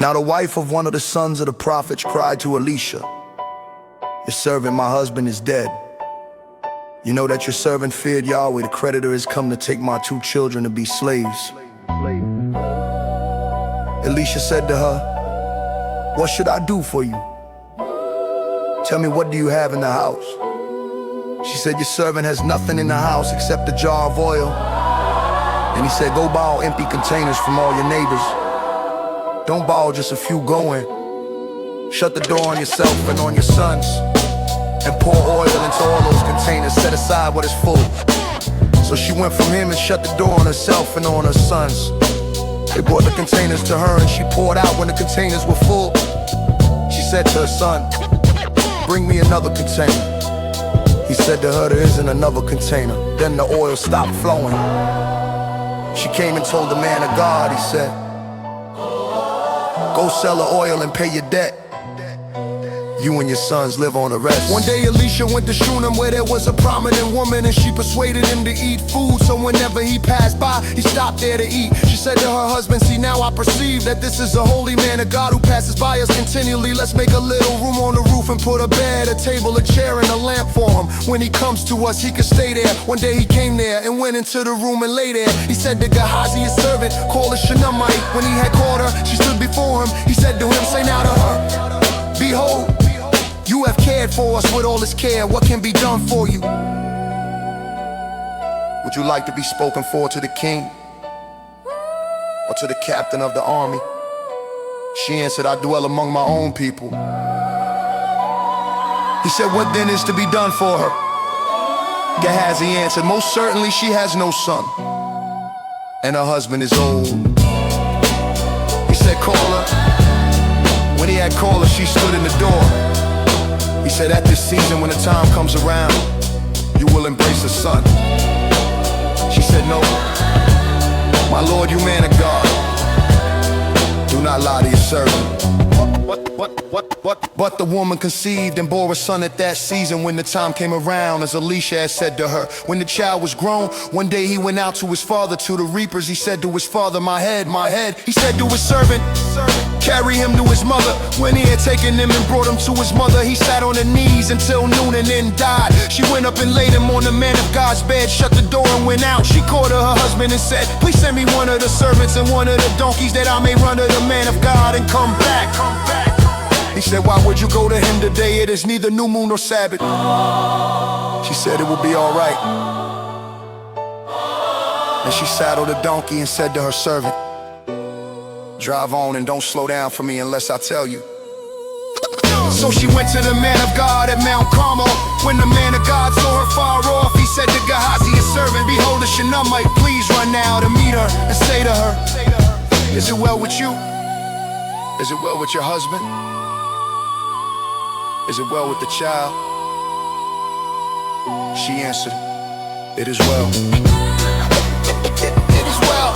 Now the wife of one of the sons of the prophets cried to Elisha, "Your servant, my husband, is dead. You know that your servant feared Yahweh. The creditor has come to take my 2 children to be slaves." Elisha said to her, "What should I do for you? Tell me, what do you have in the house?" She said, "Your servant has nothing in the house except a jar of oil." And he said, "Go borrow empty containers from all your neighbors. Don't borrow just a few going. Shut the door on yourself and on your sons, and pour oil into all those containers. Set aside what is full." So she went from him and shut the door on herself and on her sons. They brought the containers to her, and she poured out when the containers were full. She said to her son, "Bring me another container." He said to her, "There isn't another container." Then the oil stopped flowing. She came and told the man of God. He said, "Go sell the oil and pay your debt. You and your sons live on the rest." One day Elisha went to Shunem, where there was a prominent woman, and she persuaded him to eat food. So whenever he passed by, he stopped there to eat. She said to her husband, "See, now I perceive that this is a holy man of God who passes by us continually. Let's make a little room on the roof and put a bed, a table, a chair, and a lamp for him. When he comes to us, he can stay there." One day he came there and went into the room and lay there. He said to Gehazi, his servant, "Call a Shunammite." When he had called her, she stood before him. He said to him, "Say now to her, behold, you have cared for us with all this care. What can be done for you? Would you like to be spoken for to the king or to the captain of the army?" She answered, "I dwell among my own people." He said, "What then is to be done for her?" Gehazi answered, "Most certainly she has no son, and her husband is old." He said, "Call her." When he had called her, she stood in the door. He said, "At this season, when the time comes around, you will embrace a son." She said, "No, my lord, you man of God, do not lie to your servant." But the woman conceived and bore a son at that season when the time came around, as Elisha had said to her. When the child was grown, one day he went out to his father, to the reapers. He said to his father, my head, my head." He said to his servant, "Carry him to his mother." When he had taken him and brought him to his mother, he sat on her knees until noon and then died. She went up and laid him on the man of God's bed, shut the door and went out. She called her husband and said, "Please send me one of the servants and one of the donkeys, that I may run to the man of God and come back." He said, "Why would you go to him today? It is neither new moon nor Sabbath." She said, "It will be all right." And she saddled a donkey and said to her servant, "Drive on and don't slow down for me unless I tell you." So she went to the man of God at Mount Carmel. When the man of God saw her far off, he said to Gehazi, his servant, "Behold, the Shunammite, please run now to meet her and say to her, is it well with you? Is it well with your husband? Is it well with the child?" She answered, "It is well. It is well."